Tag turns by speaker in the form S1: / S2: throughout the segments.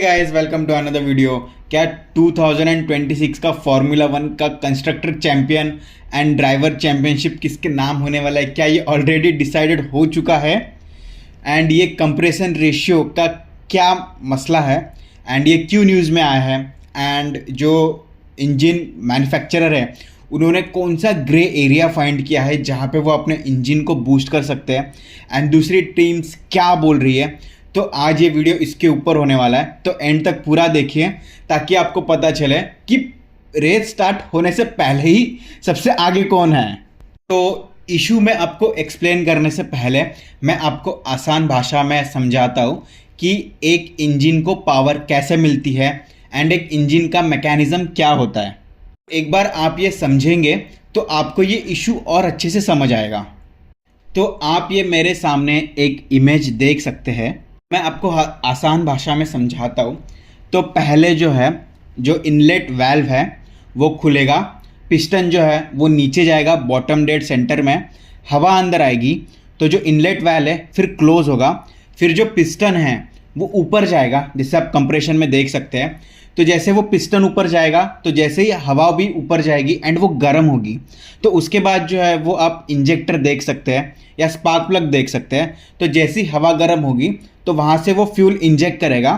S1: Guys welcome to another video. क्या 2026 का formula one का constructor champion and driver championship किसके नाम होने वाला है? क्या ये ऑलरेडी डिसाइडेड हो चुका है? एंड ये कंप्रेशन रेशियो का क्या मसला है एंड ये क्यों न्यूज़ में आया है? एंड जो इंजन मैन्युफैक्चरर है उन्होंने कौन सा ग्रे एरिया फाइंड किया है जहाँ पे वो अपने इंजन को बूस्ट कर सकते हैं एंड दूसरी टीम्स क्या बोल रही है? तो आज ये वीडियो इसके ऊपर होने वाला है, तो एंड तक पूरा देखिए ताकि आपको पता चले कि रेस स्टार्ट होने से पहले ही सबसे आगे कौन है। तो इशू में आपको एक्सप्लेन करने से पहले मैं आपको आसान भाषा में समझाता हूँ कि एक इंजन को पावर कैसे मिलती है एंड एक इंजन का मैकेनिज्म क्या होता है। एक बार आप ये समझेंगे तो आपको ये इशू और अच्छे से समझ आएगा। तो आप ये मेरे सामने एक इमेज देख सकते हैं, मैं आपको आसान भाषा में समझाता हूँ। तो पहले जो इनलेट वाल्व है वो खुलेगा, पिस्टन जो है वो नीचे जाएगा बॉटम डेड सेंटर में, हवा अंदर आएगी तो जो इनलेट वाल्व है फिर क्लोज होगा, फिर जो पिस्टन है वो ऊपर जाएगा जिससे आप कंप्रेशन में देख सकते हैं। तो जैसे वो पिस्टन ऊपर जाएगा तो जैसे ही हवा भी ऊपर जाएगी एंड वो गर्म होगी, तो उसके बाद जो है वो आप इंजेक्टर देख सकते हैं या स्पार्क प्लग देख सकते हैं। तो जैसी हवा गर्म होगी तो वहाँ से वो फ्यूल इंजेक्ट करेगा।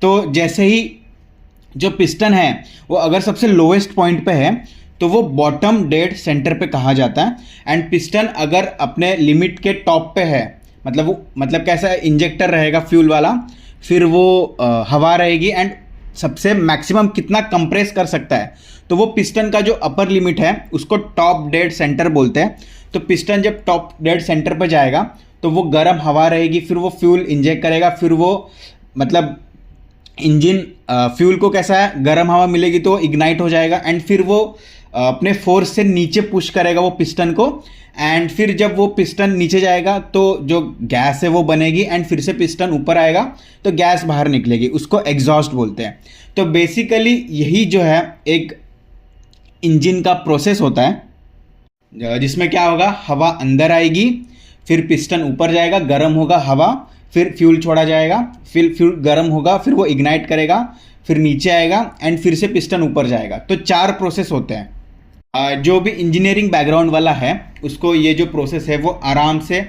S1: तो जैसे ही जो पिस्टन है वो अगर सबसे लोएस्ट पॉइंट पे है तो वो बॉटम डेड सेंटर पे कहा जाता है, एंड पिस्टन अगर अपने लिमिट के टॉप पे है मतलब कैसा इंजेक्टर रहेगा फ्यूल वाला, फिर वो हवा रहेगी एंड सबसे मैक्सिमम कितना कंप्रेस कर सकता है तो वो पिस्टन का जो अपर लिमिट है उसको टॉप डेड सेंटर बोलते हैं। तो पिस्टन जब टॉप डेड सेंटर पर जाएगा तो वो गर्म हवा रहेगी, फिर वो फ्यूल इंजेक्ट करेगा, फिर वो मतलब इंजन फ्यूल को कैसा है गर्म हवा मिलेगी तो इग्नाइट हो जाएगा एंड फिर वो अपने फोर्स से नीचे पुश करेगा वो पिस्टन को, एंड फिर जब वो पिस्टन नीचे जाएगा तो जो गैस है वो बनेगी एंड फिर से पिस्टन ऊपर आएगा तो गैस बाहर निकलेगी, उसको एग्जॉस्ट बोलते हैं। तो बेसिकली यही जो है एक इंजन का प्रोसेस होता है जिसमें क्या होगा, हवा अंदर आएगी, फिर पिस्टन ऊपर जाएगा, गर्म होगा हवा, फिर फ्यूल छोड़ा जाएगा, फिर फ्यूल गर्म होगा, फिर वो इग्नाइट करेगा, फिर नीचे आएगा एंड फिर से पिस्टन ऊपर जाएगा। तो 4 प्रोसेस होते हैं। जो भी इंजीनियरिंग बैकग्राउंड वाला है उसको ये जो प्रोसेस है वो आराम से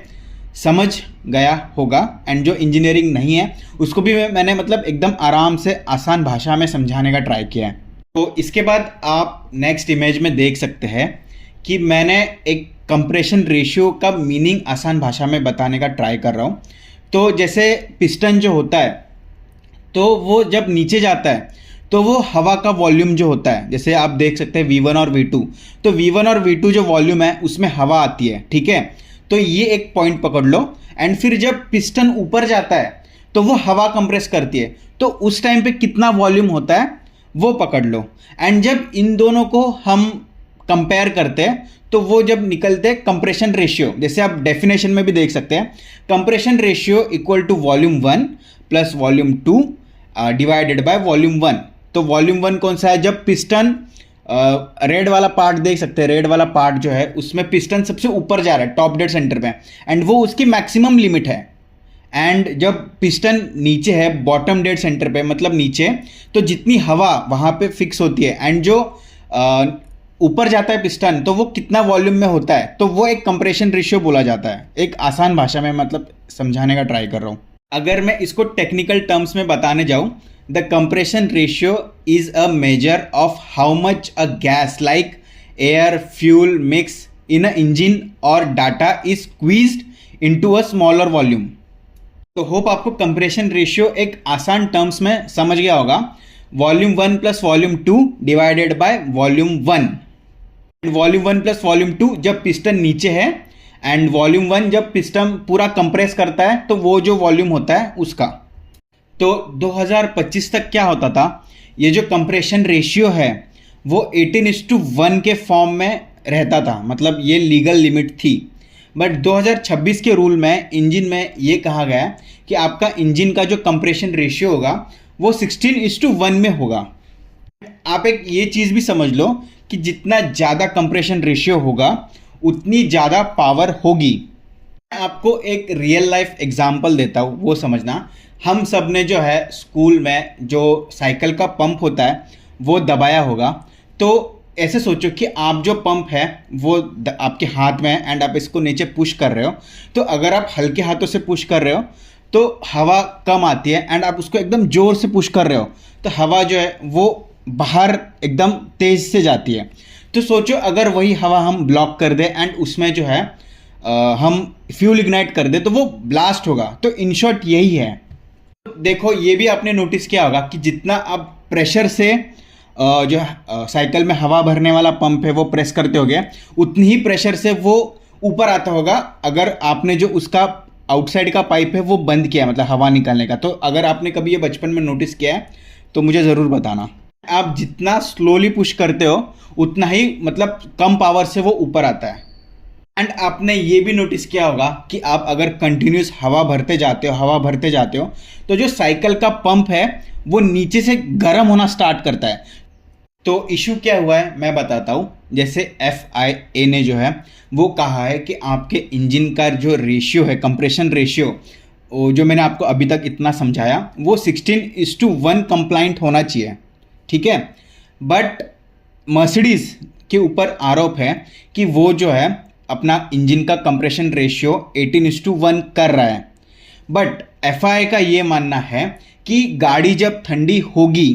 S1: समझ गया होगा, एंड जो इंजीनियरिंग नहीं है उसको भी मैंने मतलब एकदम आराम से आसान भाषा में समझाने का ट्राई किया है। तो इसके बाद आप नेक्स्ट इमेज में देख सकते हैं कि मैंने एक कंप्रेशन रेशियो का मीनिंग आसान भाषा में बताने का ट्राई कर रहा हूँ। तो जैसे पिस्टन जो होता है तो वो जब नीचे जाता है तो वो हवा का वॉल्यूम जो होता है, जैसे आप देख सकते हैं V1 और V2, तो V1 और V2 जो वॉल्यूम है उसमें हवा आती है, ठीक है। तो ये एक पॉइंट पकड़ लो, एंड फिर जब पिस्टन ऊपर जाता है तो वो हवा कंप्रेस करती है, तो उस टाइम पे कितना वॉल्यूम होता है वो पकड़ लो। एंड जब इन दोनों को हम कंपेयर करते हैं तो वो जब निकलते हैं कंप्रेशन रेशियो, जैसे आप डेफिनेशन में भी देख सकते हैं, compression ratio equal to volume 1 plus volume 2 divided by volume 1। तो वॉल्यूम 1 कौन सा है? जब पिस्टन रेड वाला पार्ट देख सकते हैं, रेड वाला पार्ट जो है उसमें पिस्टन सबसे ऊपर जा रहा है टॉप डेड सेंटर पे, एंड वो उसकी मैक्सिमम लिमिट है। एंड जब पिस्टन नीचे है बॉटम डेड सेंटर पे मतलब नीचे, तो जितनी हवा वहाँ पे फिक्स होती है, एंड जो ऊपर जाता है पिस्टन तो वो कितना वॉल्यूम में होता है, तो वो एक कंप्रेशन रेशियो बोला जाता है। एक आसान भाषा में मतलब समझाने का ट्राई कर रहा हूँ। अगर मैं इसको टेक्निकल टर्म्स में बताने जाऊँ, the compression ratio is a measure of how much a gas like air fuel mix in a engine और data is squeezed into a smaller volume. तो होप आपको कंप्रेशन रेशियो एक आसान टर्म्स में समझ गया होगा। Volume 1 plus volume 2 divided by volume 1। Volume 1 plus volume 2 जब पिस्टन नीचे है, एंड वॉल्यूम 1 जब पिस्टन पूरा कंप्रेस करता है तो वो जो वॉल्यूम होता है उसका। तो 2025 तक क्या होता था, ये जो कंप्रेशन रेशियो है वो 18:1 के फॉर्म में रहता था, मतलब ये लीगल लिमिट थी। बट 2026 के रूल में इंजन में ये कहा गया कि आपका इंजन का जो कंप्रेशन रेशियो होगा वो 16:1 में होगा। आप एक ये चीज़ भी समझ लो कि जितना ज़्यादा कंप्रेशन रेशियो होगा उतनी ज़्यादा पावर होगी। मैं आपको एक रियल लाइफ एग्जांपल देता हूँ, वो समझना। हम सब ने जो है स्कूल में जो साइकिल का पंप होता है वो दबाया होगा। तो ऐसे सोचो कि आप जो पंप है वो आपके हाथ में है एंड आप इसको नीचे पुश कर रहे हो। तो अगर आप हल्के हाथों से पुश कर रहे हो तो हवा कम आती है, एंड आप उसको एकदम ज़ोर से पुश कर रहे हो तो हवा जो है वो बाहर एकदम तेज़ से जाती है। तो सोचो अगर वही हवा हम ब्लॉक कर दे एंड उसमें जो है हम फ्यूल इग्नाइट कर दे तो वो ब्लास्ट होगा। तो इन शॉर्ट यही है। देखो ये भी आपने नोटिस किया होगा कि जितना आप प्रेशर से जो साइकिल में हवा भरने वाला पंप है वो प्रेस करते होगे, उतनी ही प्रेशर से वो ऊपर आता होगा अगर आपने जो उसका आउटसाइड का पाइप है वो बंद किया है, मतलब हवा निकालने का। तो अगर आपने कभी ये बचपन में नोटिस किया है तो मुझे ज़रूर बताना। आप जितना स्लोली पुश करते हो उतना ही मतलब कम पावर से वो ऊपर आता है। एंड आपने ये भी नोटिस किया होगा कि आप अगर कंटिन्यूस हवा भरते जाते हो तो जो साइकिल का पंप है वो नीचे से गर्म होना स्टार्ट करता है। तो इशू क्या हुआ है मैं बताता हूँ। जैसे FIA ने जो है वो कहा है कि आपके इंजन का जो रेशियो है, कंप्रेशन रेशियो, जो मैंने आपको अभी तक इतना समझाया, वो 16:1 कंप्लाइंट होना चाहिए, ठीक है। बट मर्सिडीज़ के ऊपर आरोप है कि वो जो है अपना इंजन का कंप्रेशन रेशियो 18:1 कर रहा है। बट FIA का ये मानना है कि गाड़ी जब ठंडी होगी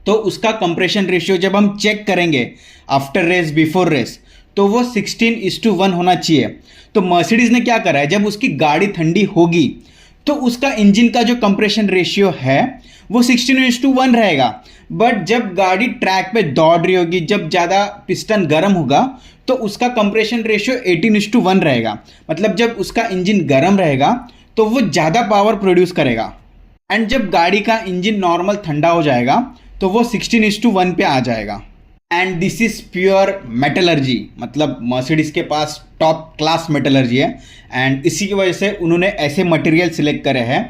S1: तो उसका कंप्रेशन रेशियो जब हम चेक करेंगे आफ्टर रेस बिफोर रेस तो वो 16:1 होना चाहिए। तो मर्सिडीज़ ने क्या करा है, जब उसकी गाड़ी ठंडी होगी तो उसका इंजन का जो कंप्रेशन रेशियो है वो 16:1 रहेगा। बट जब गाड़ी ट्रैक पे दौड़ रही होगी, जब ज़्यादा पिस्टन गर्म होगा तो उसका कंप्रेशन रेशियो 18:1 रहेगा। मतलब जब उसका इंजन गर्म रहेगा तो वो ज़्यादा पावर प्रोड्यूस करेगा। एंड जब गाड़ी का इंजन नॉर्मल ठंडा हो जाएगा तो वो 16:1 पे आ जाएगा। And this is pure metallurgy, मतलब मर्सिडीज के पास टॉप क्लास मेटलर्जी है। एंड इसी की वजह से उन्होंने ऐसे मटेरियल सिलेक्ट करे हैं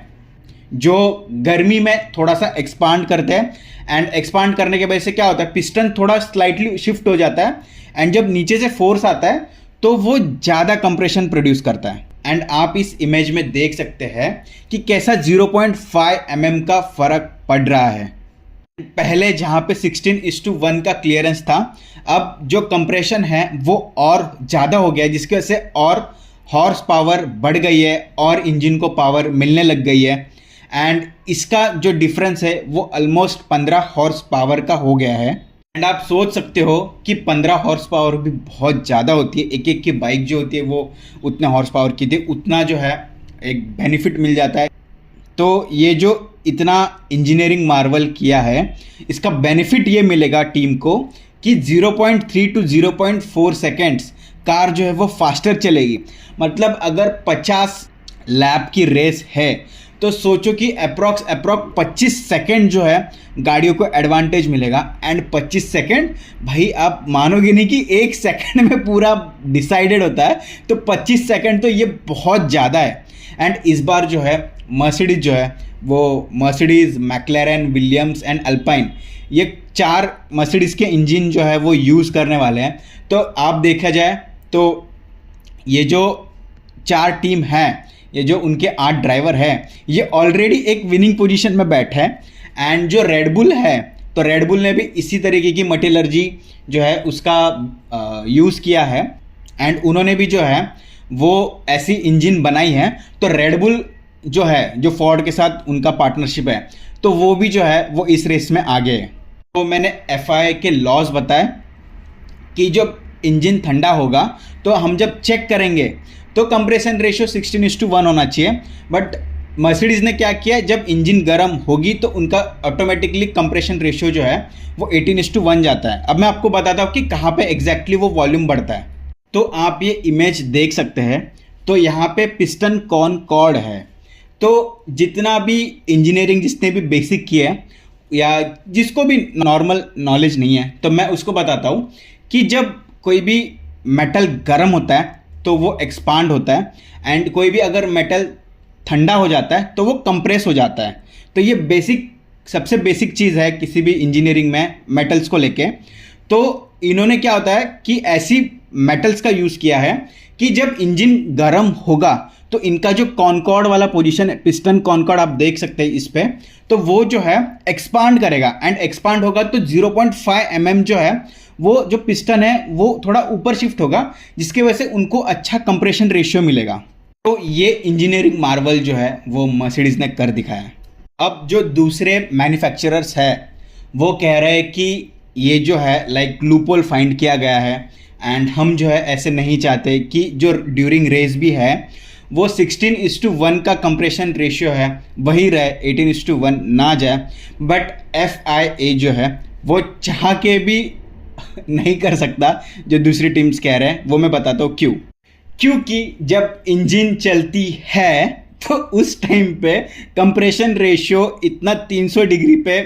S1: जो गर्मी में थोड़ा सा एक्सपांड करते हैं। एंड एक्सपांड करने की वजह से क्या होता है, पिस्टन थोड़ा स्लाइटली शिफ्ट हो जाता है एंड जब नीचे से फोर्स आता है तो वो ज़्यादा कंप्रेशन प्रोड्यूस करता है। एंड आप इस इमेज में देख सकते हैं कि कैसा 0.5 mm का फर्क पड़ रहा है। पहले जहाँ पे 16:1 का क्लियरेंस था, अब जो कंप्रेशन है वो और ज़्यादा हो गया है, जिसकी वजह से और हॉर्स पावर बढ़ गई है और इंजन को पावर मिलने लग गई है। एंड इसका जो डिफरेंस है वो ऑलमोस्ट 15 हॉर्स पावर का हो गया है। एंड आप सोच सकते हो कि 15 हॉर्स पावर भी बहुत ज़्यादा होती है। एक की बाइक जो होती है वो उतने हॉर्स पावर की थी, उतना जो है एक बेनिफिट मिल जाता है। तो ये जो इतना इंजीनियरिंग मार्वल किया है इसका बेनिफिट ये मिलेगा टीम को कि 0.3 to 0.4 सेकेंड्स कार जो है वो फास्टर चलेगी। मतलब अगर 50 लैप की रेस है तो सोचो कि अप्रॉक्स 25 सेकेंड जो है गाड़ियों को एडवांटेज मिलेगा। एंड 25 सेकेंड भाई आप मानोगे नहीं कि 1 सेकेंड में पूरा डिसाइडेड होता है, तो 25 सेकेंड तो ये बहुत ज़्यादा है। एंड इस बार जो है मर्सिडीज जो है वो मर्सिडीज़, मैक्लेरन, विलियम्स एंड अल्पाइन, ये 4 मर्सिडीज़ के इंजन जो है वो यूज़ करने वाले हैं। तो आप देखा जाए तो ये जो 4 टीम हैं, ये जो उनके 8 ड्राइवर हैं, ये ऑलरेडी एक विनिंग पोजीशन में बैठे हैं। एंड जो रेडबुल है, तो रेडबुल ने भी इसी तरीके की मटेलर्जी जो है उसका यूज़ किया है एंड उन्होंने भी जो है वो ऐसी इंजन बनाई है। तो रेडबुल जो है, जो फोर्ड के साथ उनका पार्टनरशिप है, तो वो भी जो है वो इस रेस में आगे है। तो मैंने FIA के लॉज बताए कि जब इंजन ठंडा होगा तो हम जब चेक करेंगे तो कंप्रेशन रेशियो 16:1 होना चाहिए। बट मर्सिडीज़ ने क्या किया, जब इंजन गर्म होगी तो उनका ऑटोमेटिकली कंप्रेशन रेशियो जो है वो 18:1 जाता है। अब मैं आपको बताता हूँ कि कहाँ पे एग्जैक्टली वो वॉल्यूम बढ़ता है। तो आप ये इमेज देख सकते हैं। तो यहाँ पे पिस्टन कॉर्ड है। तो जितना भी इंजीनियरिंग जिसने भी बेसिक किया है या जिसको भी नॉर्मल नॉलेज नहीं है, तो मैं उसको बताता हूँ कि जब कोई भी मेटल गर्म होता है तो वो एक्सपांड होता है एंड कोई भी अगर मेटल ठंडा हो जाता है तो वो कंप्रेस हो जाता है। तो ये बेसिक, सबसे बेसिक चीज़ है किसी भी इंजीनियरिंग में मेटल्स को लेके। तो इन्होंने क्या होता है कि ऐसी मेटल्स का यूज़ किया है कि जब इंजन गर्म होगा तो इनका जो कॉनकॉर्ड वाला पोजीशन है, पिस्टन कॉनकॉर्ड आप देख सकते हैं इस पे, तो वो जो है एक्सपांड करेगा, एंड एक्सपांड होगा तो 0.5 mm जो है वो जो पिस्टन है वो थोड़ा ऊपर शिफ्ट होगा, जिसकी वजह से उनको अच्छा कंप्रेशन रेशियो मिलेगा। तो ये इंजीनियरिंग मार्वल जो है वो मर्सिडीज ने कर दिखाया। अब जो दूसरे मैन्युफैक्चरर्स है वो कह रहे हैं कि ये जो है लाइक लूपहोल फाइंड किया गया है, एंड हम जो है ऐसे नहीं चाहते कि जो ड्यूरिंग रेस भी है वो 16:1 का कंप्रेशन रेशियो है वही रहे, 18:1 ना जाए। बट FIA जो है वो चाह के भी नहीं कर सकता जो दूसरी टीम्स कह रहे हैं। वो मैं बताता हूँ क्यों। क्योंकि जब इंजन चलती है तो उस टाइम पे कंप्रेशन रेशियो इतना 300 डिग्री पे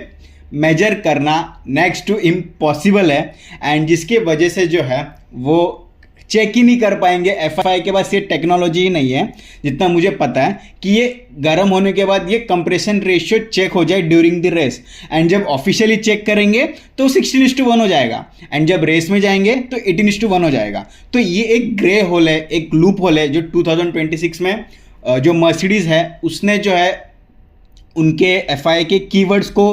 S1: मेजर करना नेक्स्ट टू इम्पॉसिबल है, एंड जिसके वजह से जो है वो चेक ही नहीं कर पाएंगे। FIA के पास ये टेक्नोलॉजी ही नहीं है, जितना मुझे पता है, कि ये गर्म होने के बाद ये कंप्रेशन रेशियो चेक हो जाए ड्यूरिंग द रेस, एंड जब ऑफिशियली चेक करेंगे तो 16:1 हो जाएगा, एंड जब रेस में जाएंगे तो 18:1 हो जाएगा। तो ये एक ग्रे होल है, एक लूप होल है जो 2026 में जो मर्सिडीज़ है उसने जो है उनके FIA के कीवर्ड्स को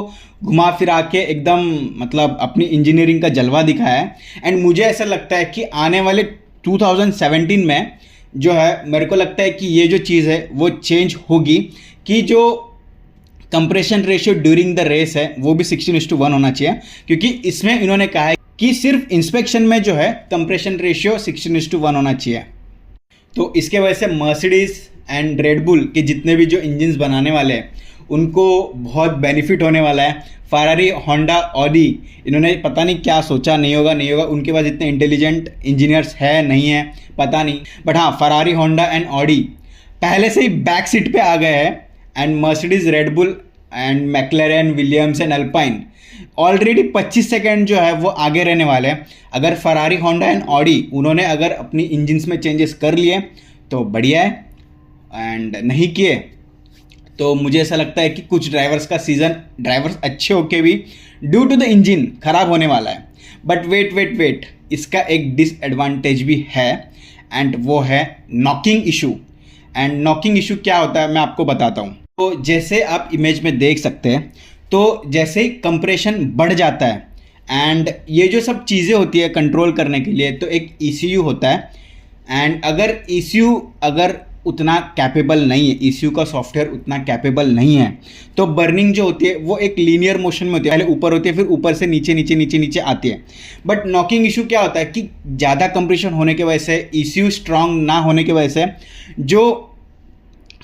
S1: घुमा फिरा के एकदम मतलब अपनी इंजीनियरिंग का जलवा दिखाया है। एंड मुझे ऐसा लगता है कि आने वाले 2017 में जो है मेरे को लगता है कि ये जो चीज़ है वो चेंज होगी, कि जो compression ratio during the race है वो भी 16:1 होना चाहिए, क्योंकि इसमें इन्होंने कहा है कि सिर्फ इंस्पेक्शन में जो है कंप्रेशन रेशियो 16:1 होना चाहिए। तो इसके वजह से मर्सिडीज एंड रेडबुल के जितने भी जो इंजन्स बनाने वाले हैं उनको बहुत बेनिफिट होने वाला है। फरारी, होंडा, ऑडी, इन्होंने पता नहीं क्या सोचा, नहीं होगा, उनके पास इतने इंटेलिजेंट इंजीनियर्स है नहीं है पता नहीं, बट हाँ फरारी, होंडा एंड ऑडी पहले से ही बैक सीट पे आ गए हैं, and Mercedes, Red Bull and मैक्लेरन, Williams and alpine already 25 second जो है वो आगे रहने वाले हैं। अगर फरारी, होंडा एंड ऑडी उन्होंने अगर अपनी इंजन्स में चेंजेस कर लिए तो बढ़िया है, एंड नहीं किए तो मुझे ऐसा लगता है कि कुछ ड्राइवर्स अच्छे होके भी ड्यू टू द इंजन खराब होने वाला है। बट वेट, इसका एक डिसएडवांटेज भी है, एंड वो है knocking issue. And knocking issue क्या होता है मैं आपको बताता हूँ। तो जैसे आप इमेज में देख सकते हैं, तो जैसे ही कंप्रेशन बढ़ जाता है, एंड ये जो सब चीज़ें होती है कंट्रोल करने के लिए, तो एक ECU होता है, एंड अगर ECU अगर उतना कैपेबल नहीं है, ECU का सॉफ्टवेयर उतना कैपेबल नहीं है, तो बर्निंग जो होती है वो एक लीनियर मोशन में होती है, पहले ऊपर होती है फिर ऊपर से नीचे आती है। बट नॉकिंग इशू क्या होता है कि ज़्यादा कंप्रेशन होने की वजह से, ECU स्ट्रांग ना होने की वजह से जो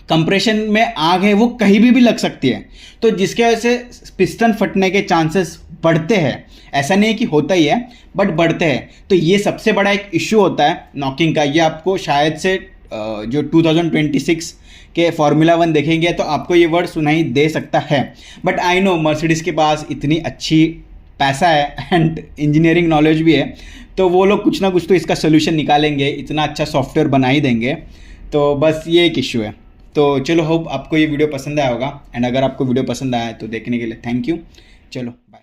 S1: कंप्रेशन में आग है वो कहीं भी लग सकती है, तो जिसके वजह से पिस्टन फटने के चांसेस बढ़ते हैं। ऐसा नहीं है कि होता ही है, बट बढ़ते हैं। तो ये सबसे बड़ा एक इशू होता है नॉकिंग का। ये आपको शायद से जो 2026 के फार्मूला 1 देखेंगे तो आपको ये वर्ड सुनाई दे सकता है। बट आई नो मर्सिडीज़ के पास इतनी अच्छी पैसा है एंड इंजीनियरिंग नॉलेज भी है, तो वो लोग कुछ ना कुछ तो इसका सोल्यूशन निकालेंगे, इतना अच्छा सॉफ्टवेयर बना ही देंगे। तो बस ये एक इशू है। तो चलो, होप आपको ये वीडियो पसंद आया होगा, एंड अगर आपको वीडियो पसंद आया तो देखने के लिए थैंक यू। चलो बाय।